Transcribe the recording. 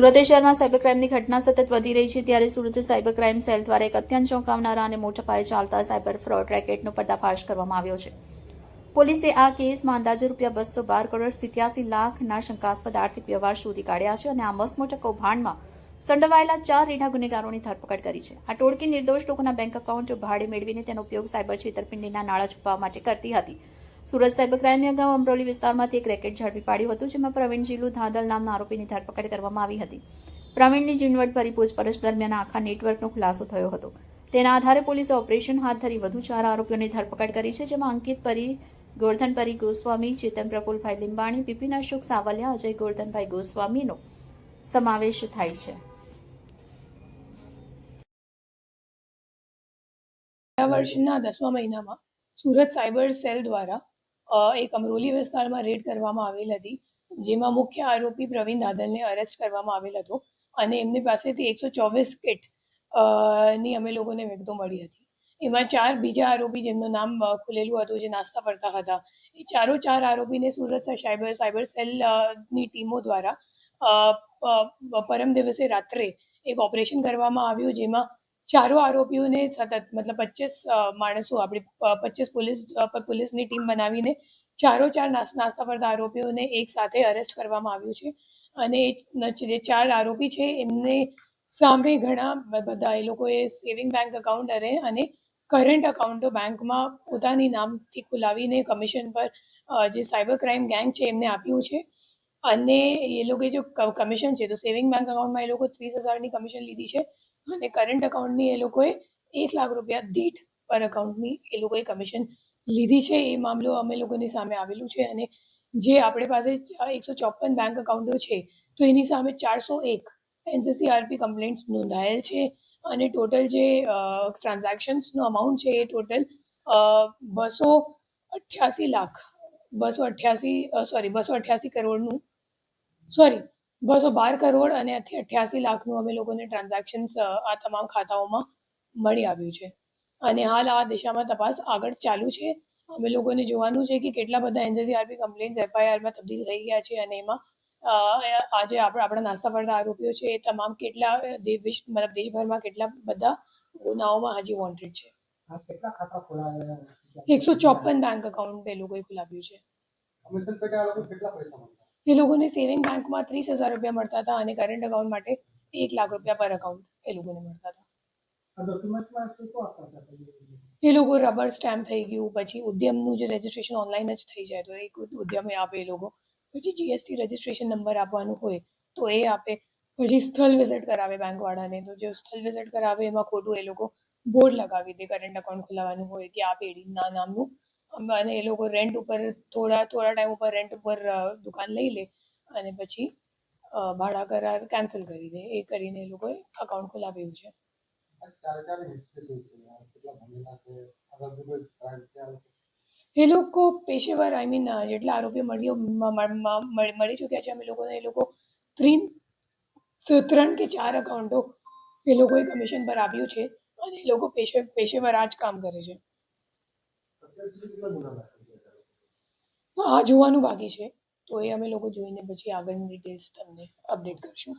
સુરત શહેરમાં સાયબર ક્રાઇમની ઘટના સતત વધી રહી છે ત્યારે સુરત સાયબર ક્રાઇમ સેલ દ્વારા એક અત્યંત ચોંકાવનારા અને મોટા પાયે ચાલતા સાયબર ફ્રોડ રેકેટનો પર્દાફાશ કરવામાં આવ્યો છે. પોલીસે આ કેસમાં અંદાજે ₹212 કરોડ 87 લાખના શંકાસ્પદ આર્થિક વ્યવહાર શોધી કાઢ્યા છે અને આ મસમોટા કૌભાંડમાં સંડોવાયેલા 4 રીઢા ગુનેગારોની ધરપકડ કરી છે. આ ટોળકી નિર્દોષ લોકોના બેંક એકાઉન્ટ ભાડે મેળવીને તેનો ઉપયોગ સાયબર છેતરપિંડીના નાણાં છુપાવવા માટે કરતી હતી. સુરત સાયબર ક્રાઇમે અગાઉ અમરોલી વિસ્તારમાંથી એક રેકેટ ઝડપી પાડ્યું હતું, જેમાં પ્રવીણ જીલુ ધાદલ નામના આરોપીની ધરપકડ કરવામાં આવી હતી. પ્રવીણની ઝીણવટભરી પૂછપરછ દરમિયાન આખા નેટવર્કનો ખુલાસો થયો હતો. તેના આધારે પોલીસે ઓપરેશન હાથ ધરી વધુ 4 આરોપીઓની ધરપકડ કરી છે, જેમાં અંકિત પરી, ગોરધન પરી ગોસ્વામી, ચેતન પ્રફુલભાઈ લીંબાણી, બિપિન અશોક સાવલિયા, અજય ગોરધનભાઈ ગોસ્વામીનો સમાવેશ થાય છે. વર્ષના 10મા મહિનામાં સુરત સાયબર સેલ દ્વારા એક અમરોલી વિસ્તારમાં રેડ કરવામાં આવેલ હતી, જેમાં મુખ્ય આરોપી પ્રવીણ દાદલને અરેસ્ટ કરવામાં આવેલ હતો અને એમની પાસેથી 124 કિટ ની અમે લોકોને વિગતો મળી હતી. એમાં 4 બીજા આરોપી જેમનું નામ ખુલેલું હતું, જે નાસ્તા ફરતા હતા. એ 4 આરોપીને સુરત સાયબર સેલની ટીમો દ્વારા પરમ દિવસે રાત્રે એક ઓપરેશન કરવામાં આવ્યું, જેમાં 4 આરોપીઓને સતત મતલબ 25 માણસો આપણી 25 પોલીસની ટીમ બનાવીને 4 નાસ્તા ફરતા આરોપીઓને એક સાથે અરેસ્ટ કરવામાં આવ્યું છે. અને જે 4 આરોપી છે એમને સામે ઘણા બધા એ લોકોએ સેવિંગ બેંક એકાઉન્ટ અને કરંટ એકાઉન્ટો બેંકમાં પોતાની નામથી ખોલાવીને કમિશન પર જે સાયબર ક્રાઇમ ગેંગ છે એમને આપ્યું છે. અને એ લોકોએ જો કમિશન છે તો સેવિંગ બેંક એકાઉન્ટમાં એ લોકો 30,000ની કમિશન લીધી છે અને કરંટ એકાઉન્ટની એ લોકોએ ₹1 લાખ દીઠ પર એકાઉન્ટની એ લોકોએ કમિશન લીધી છે. એ મામલો અમે લોકોની સામે આવેલું છે અને જે આપણી પાસે 154 બેંક એકાઉન્ટો છે તો એની સામે 401 NCCRP કમ્પ્લેન્ટ્સ નોંધાયેલ છે અને ટોટલ જે ટ્રાન્ઝેક્શન્સનો અમાઉન્ટ છે એ ટોટલ 288 કરોડનું 212 કરોડ અને 88 લાખનું અમે લોકોને ટ્રાન્ઝેક્શન્સ આ તમામ ખાતાઓમાં મળી આવ્યું છે. અને હાલ આ દિશામાં તપાસ આગળ ચાલુ છે. અમે લોકોને જોવાનું છે કે કેટલા બધા NCCRP કમ્પ્લેન્ટ્સ FIRમાં તબદીલ થઈ ગયા છે અને એમાં આજે આપણા નાસ્તા ફરતા આરોપીઓ છે એ તમામ કેટલા દેશભરમાં કેટલા બધા ગુનાઓમાં હજી વોન્ટેડ છે. 154 બેંક એકાઉન્ટ એ લોકોએ ખોલાવ્યું છે. એ લોકોને સેવિંગ બેંકમાં ₹30,000 મળતા હતા અને કરંટ એકાઉન્ટ માટે ₹1 લાખ પર એકાઉન્ટ એ લોકોને મળતા હતા. એ લોકો રબર સ્ટેમ્પ થઈ ગયું, પછી ઉદ્યમનું જે રજિસ્ટ્રેશન ઓનલાઈન જ થઈ જાય તો એક ઉદ્યમે આપે એ લોકો, પછી GST રજિસ્ટ્રેશન નંબર આપવાનું હોય તો એ આપે, પછી સ્થળ વિઝિટ કરાવે બેંકવાળાને, તો જે સ્થળ વિઝિટ કરાવે એમાં ખોટું એ લોકો બોર્ડ લગાવી દે કરંટ એકાઉન્ટ ખોલાવવાનું હોય કે આ પેઢીના નામનું, અને એ લોકો રેન્ટ ઉપર થોડા ટાઈમ ઉપર રેન્ટ ઉપર દુકાન લઈ લે અને પછી ભાડા કરાર કેન્સલ કરી દે. એ કરીને એ લોકોએ એકાઉન્ટ ખોલાવ્યું છે. એ લોકો પેશેવર જેટલા આરોપીઓ મળી ચૂક્યા છે અમે લોકોને, એ લોકો 3 કે 4 એકાઉન્ટો એ લોકોએ કમિશન પર આપ્યું છે અને એ લોકો પેશેવર આ જ કામ કરે છે. આ જોવાનું બાકી છે, તો એ અમે લોકો જોઈને પછી આગળની ડિટેલ્સ તમને અપડેટ કરશું.